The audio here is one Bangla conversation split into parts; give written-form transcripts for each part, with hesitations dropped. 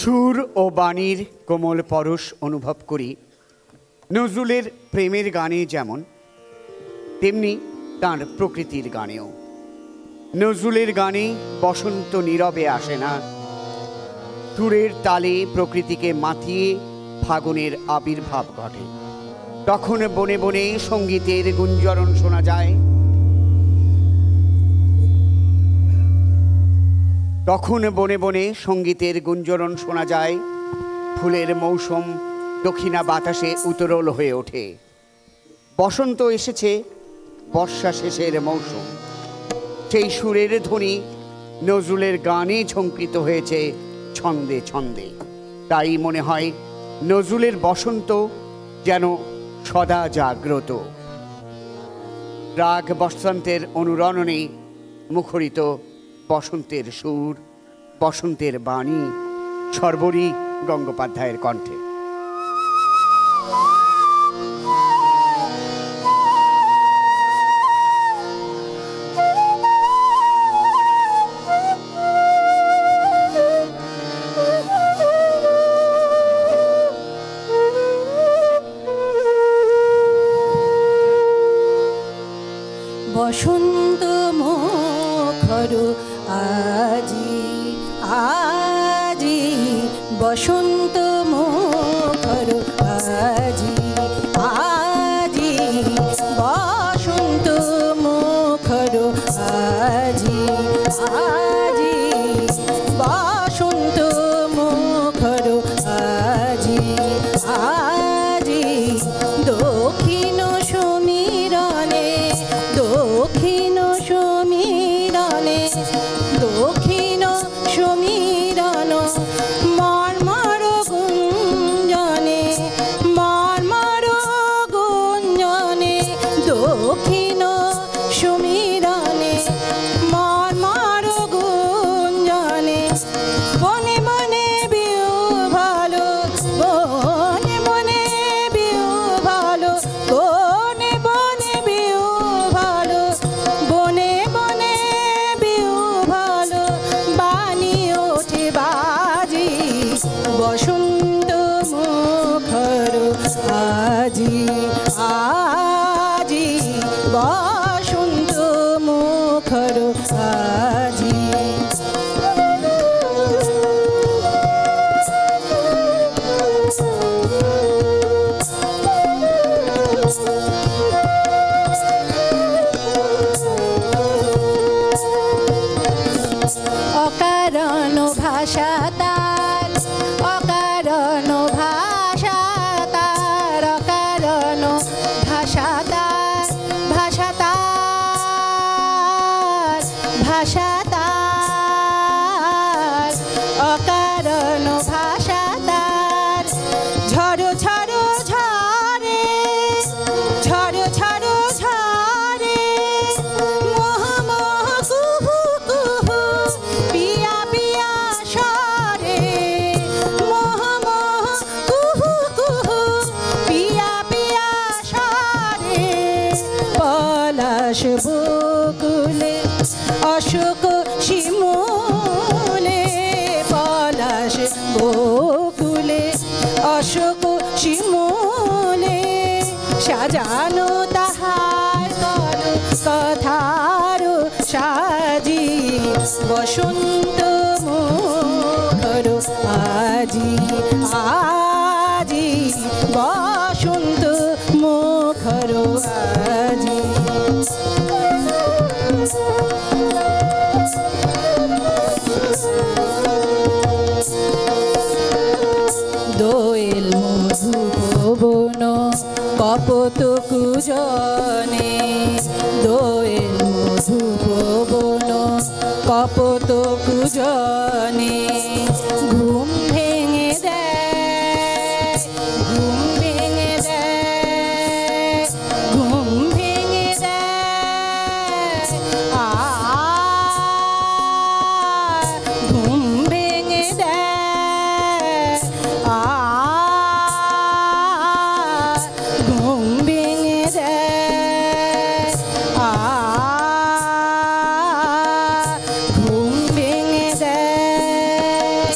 সুর ও বাণীর কোমল পরশ অনুভব করি নজরুলের প্রেমের গানে যেমন, তেমনি তাঁর প্রকৃতির গানেও। নজরুলের গানে বসন্ত নীরবে আসে না, সুরের তালে প্রকৃতিকে মাতিয়ে ফাগুনের আবির্ভাব ঘটে। তখন বনে বনে সঙ্গীতের গুঞ্জরণ শোনা যায়, তখন বনে বনে সঙ্গীতের গুঞ্জরণ শোনা যায়। ফুলের মৌসুম দক্ষিণা বাতাসে উতরল হয়ে ওঠে। বসন্ত এসেছে, বর্ষা শেষের মৌসুম। সেই সুরের ধ্বনি নজরুলের গানে ঝঙ্কৃত হয়েছে ছন্দে ছন্দে। তাই মনে হয় নজরুলের বসন্ত যেন সদা জাগ্রত। রাগ বসন্তের অনুরণনে মুখরিত বসন্তের সুর, বসন্তের বাণী, সর্বরী গঙ্গোপাধ্যায়ের কণ্ঠে। বসন্ত মুখর আজি আজি, বসন্ত মুখর আজি আজি, বসন্ত মুখর আজি আজি, বসন্ত মুখর আজি আজি। দক্ষিণ সমীরণে দক্ষিণ সমীরণে দক্ষিণ সমীরণ মর্মর গুঞ্জনে মর্মর গুঞ্জনে, দক্ষিণ সমীরণে মর্মর গুঞ্জনে। বনে বনে বিউ ভালো, বনে বনে বিউ ভালো, বনে বনে বিউ ভালো, বনে বনে বিউ ভালো, বাণী ওঠে বাজি বসন্ত মুখর আজি আজি, বসন্ত মুখর আজি। অকারণ ভাষা তার, অকারণ ভাষা তার, অকারণ ভাষা তার, ভাষা তার, ভাষা তার, অকারণ ভাষা তার। ঝড়ো ঝড়ো ঝরে, ঝড়ো ঝড়ো ঝরে, মোহ মোহ কুহু কুহু, পিয়া পিয়া স্বরে, মোহ মোহ কুহু কুহু, পিয়া পিয়া স্বরে। পলাশ বকুলে অশোক শিমুলে, পলাশ বকুলে অশোক শিমুলে, সাজানো তাহার কর কথার সাজি বসন্ত মুখর আজি আজি, বসন্ত মুখর আজি। দোয়েল মধুবন কপত কুজনে, দোয়েল মধুবন কপত কুজনে। ঘুম ভেঙে দেয়, ঘুম ভেঙে দেয়, ঘুম ভেঙে দেয়, ঘুম ভেঙে দেয়, ঘুম ভেঙে দেয়, ঘুম ভেঙে দেয়।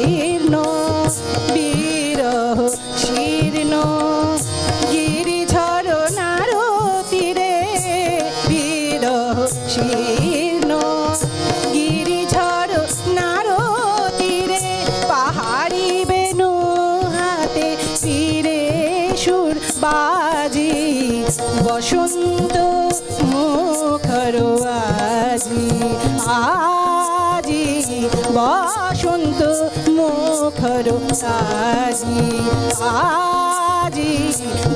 শীর্ণ বিরহ শীর্ণ গিরিঝর নারো তীরে বিরহ শীর্ণ গিরিঝর নারো তীরে পাহাড়ি বেনু হাতে তীরে সুর বাজি বসন্ত মুখর আজি আজি বসন্ত মুখর আজি আজি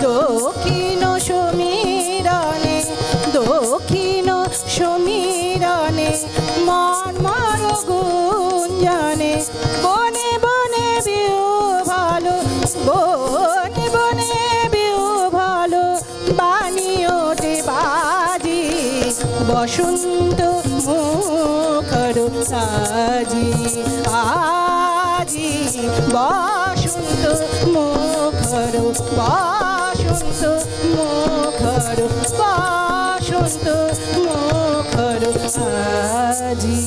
দক্ষিণ সমীরণে দক্ষিণ সমীরণে মর্মর গুঞ্জনে বনে বনে বিউ ভালো বনে বনে বিউ ভালো বাণী ওঠে বাজি বসন্ত মুখর সাজি আজি বসন্ত মুখর বসন্ত মুখর বসন্ত মুখর আজি